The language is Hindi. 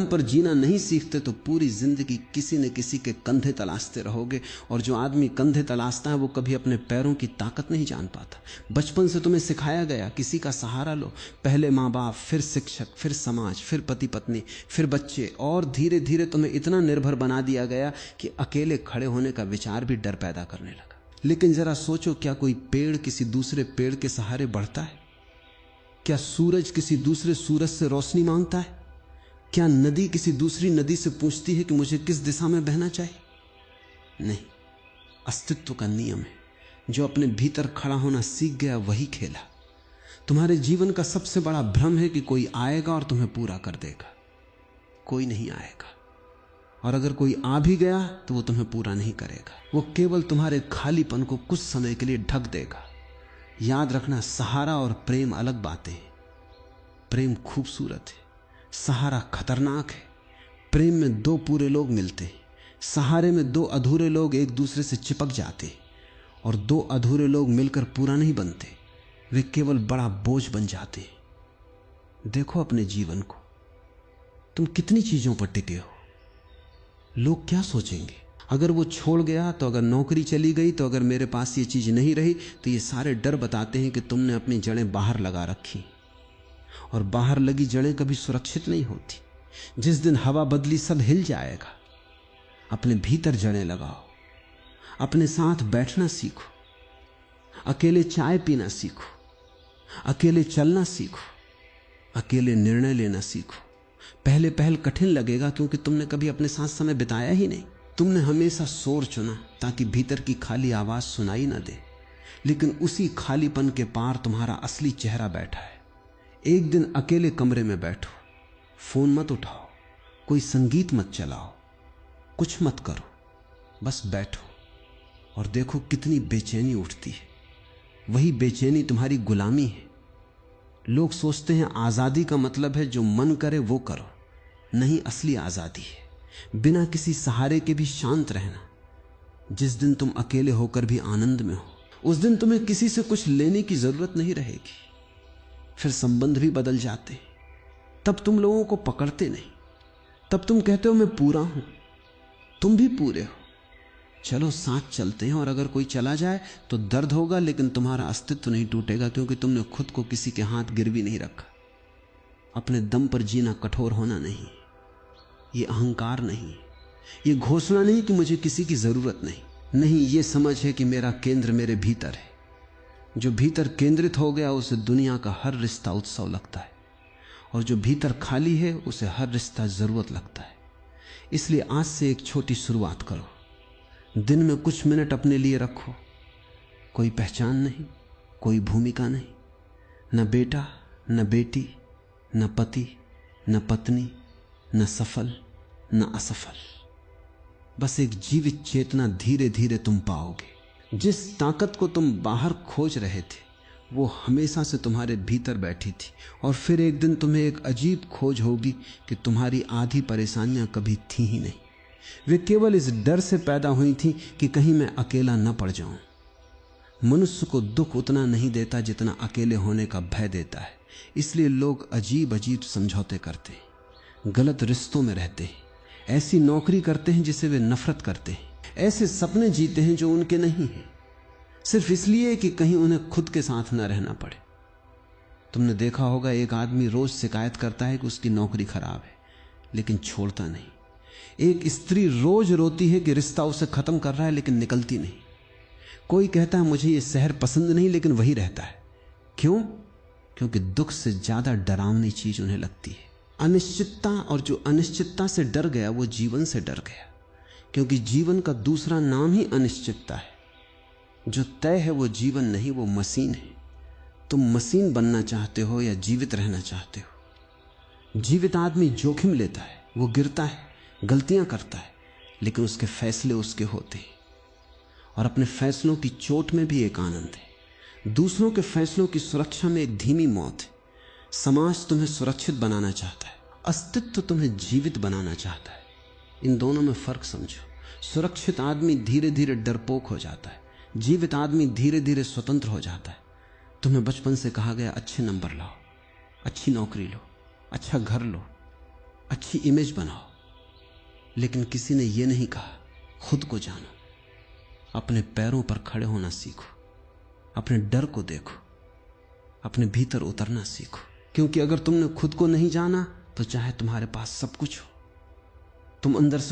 पर जीना नहीं सीखते तो पूरी जिंदगी किसी न किसी के कंधे तलाशते रहोगे। और जो आदमी कंधे तलाशता है वो कभी अपने पैरों की ताकत नहीं जान पाता। बचपन से तुम्हें सिखाया गया किसी का सहारा लो, पहले माँ बाप, फिर शिक्षक, फिर समाज, फिर पति पत्नी, फिर बच्चे, और धीरे धीरे तुम्हें इतना निर्भर बना दिया गया कि अकेले खड़े होने का विचार भी डर पैदा करने लगा। लेकिन जरा सोचो, क्या कोई पेड़ किसी दूसरे पेड़ के सहारे बढ़ता है? क्या सूरज किसी दूसरे सूरज से रोशनी मांगता है? क्या नदी किसी दूसरी नदी से पूछती है कि मुझे किस दिशा में बहना चाहिए? नहीं, अस्तित्व का नियम है। जो अपने भीतर खड़ा होना सीख गया वही खेला। तुम्हारे जीवन का सबसे बड़ा भ्रम है कि कोई आएगा और तुम्हें पूरा कर देगा। कोई नहीं आएगा, और अगर कोई आ भी गया तो वो तुम्हें पूरा नहीं करेगा। वो केवल तुम्हारे खालीपन को कुछ समय के लिए ढक देगा। याद रखना, सहारा और प्रेम अलग बातें हैं। प्रेम खूबसूरत है, सहारा खतरनाक है। प्रेम में दो पूरे लोग मिलते हैं, सहारे में दो अधूरे लोग एक दूसरे से चिपक जाते हैं। और दो अधूरे लोग मिलकर पूरा नहीं बनते, वे केवल बड़ा बोझ बन जाते हैं। देखो अपने जीवन को, तुम कितनी चीजों पर टिके हो। लोग क्या सोचेंगे अगर वो छोड़ गया तो? अगर नौकरी चली गई तो? अगर मेरे पास ये चीज नहीं रही तो? ये सारे डर बताते हैं कि तुमने अपनी जड़ें बाहर लगा रखी, और बाहर लगी जड़ें कभी सुरक्षित नहीं होती। जिस दिन हवा बदली सब हिल जाएगा। अपने भीतर जड़ें लगाओ, अपने साथ बैठना सीखो, अकेले चाय पीना सीखो, अकेले चलना सीखो, अकेले निर्णय लेना सीखो। पहले पहल कठिन लगेगा क्योंकि तुमने कभी अपने साथ समय बिताया ही नहीं। तुमने हमेशा शोर चुना ताकि भीतर की खाली आवाज सुनाई ना दे। लेकिन उसी खालीपन के पार तुम्हारा असली चेहरा बैठा है। एक दिन अकेले कमरे में बैठो, फोन मत उठाओ, कोई संगीत मत चलाओ, कुछ मत करो, बस बैठो और देखो कितनी बेचैनी उठती है। वही बेचैनी तुम्हारी गुलामी है। लोग सोचते हैं आजादी का मतलब है जो मन करे वो करो। नहीं, असली आजादी है बिना किसी सहारे के भी शांत रहना। जिस दिन तुम अकेले होकर भी आनंद में हो, उस दिन तुम्हें किसी से कुछ लेने की जरूरत नहीं रहेगी। फिर संबंध भी बदल जाते, तब तुम लोगों को पकड़ते नहीं। तब तुम कहते हो मैं पूरा हूं, तुम भी पूरे हो, चलो साथ चलते हैं। और अगर कोई चला जाए तो दर्द होगा, लेकिन तुम्हारा अस्तित्व नहीं टूटेगा क्योंकि तुमने खुद को किसी के हाथ गिरवी नहीं रखा। अपने दम पर जीना कठोर होना नहीं, ये अहंकार नहीं, ये घोषणा नहीं कि मुझे किसी की जरूरत नहीं, ये समझ है कि मेरा केंद्र मेरे भीतर है। जो भीतर केंद्रित हो गया उसे दुनिया का हर रिश्ता उत्सव लगता है, और जो भीतर खाली है उसे हर रिश्ता जरूरत लगता है। इसलिए आज से एक छोटी शुरुआत करो। दिन में कुछ मिनट अपने लिए रखो। कोई पहचान नहीं, कोई भूमिका नहीं, न बेटा, न बेटी, न पति, न पत्नी, न सफल, न असफल। बस एक जीवित चेतना धीरे धीरे तुम पाओगे। जिस ताकत को तुम बाहर खोज रहे थे वो हमेशा से तुम्हारे भीतर बैठी थी। और फिर एक दिन तुम्हें एक अजीब खोज होगी कि तुम्हारी आधी परेशानियां कभी थी ही नहीं। वे केवल इस डर से पैदा हुई थी कि कहीं मैं अकेला न पड़ जाऊं। मनुष्य को दुख उतना नहीं देता जितना अकेले होने का भय देता है। इसलिए लोग अजीब अजीब समझौते करते हैं, गलत रिश्तों में रहते हैं, ऐसी नौकरी करते हैं जिसे वे नफरत करते हैं, ऐसे सपने जीते हैं जो उनके नहीं हैं, सिर्फ इसलिए कि कहीं उन्हें खुद के साथ न रहना पड़े। तुमने देखा होगा एक आदमी रोज शिकायत करता है कि उसकी नौकरी खराब है, लेकिन छोड़ता नहीं। एक स्त्री रोज रोती है कि रिश्ता उसे खत्म कर रहा है, लेकिन निकलती नहीं। कोई कहता है मुझे ये शहर पसंद नहीं, लेकिन वही रहता है। क्यों? क्योंकि दुख से ज्यादा डरावनी चीज उन्हें लगती है अनिश्चितता। और जो अनिश्चितता से डर गया वो जीवन से डर गया, क्योंकि जीवन का दूसरा नाम ही अनिश्चितता है। जो तय है वो जीवन नहीं, वो मशीन है। तुम मशीन बनना चाहते हो या जीवित रहना चाहते हो? जीवित आदमी जोखिम लेता है, वो गिरता है, गलतियां करता है, लेकिन उसके फैसले उसके होते हैं। और अपने फैसलों की चोट में भी एक आनंद है। दूसरों के फैसलों की सुरक्षा में एक धीमी मौत है। समाज तुम्हें सुरक्षित बनाना चाहता है, अस्तित्व तुम्हें जीवित बनाना चाहता है। इन दोनों में फर्क समझो। सुरक्षित आदमी धीरे धीरे डरपोक हो जाता है, जीवित आदमी धीरे धीरे स्वतंत्र हो जाता है। तुम्हें बचपन से कहा गया अच्छे नंबर लाओ, अच्छी नौकरी लो, अच्छा घर लो, अच्छी इमेज बनाओ, लेकिन किसी ने यह नहीं कहा खुद को जानो, अपने पैरों पर खड़े होना सीखो, अपने डर को देखो, अपने भीतर उतरना सीखो। क्योंकि अगर तुमने खुद को नहीं जाना तो चाहे तुम्हारे पास सब कुछ हो, तुम अंदर से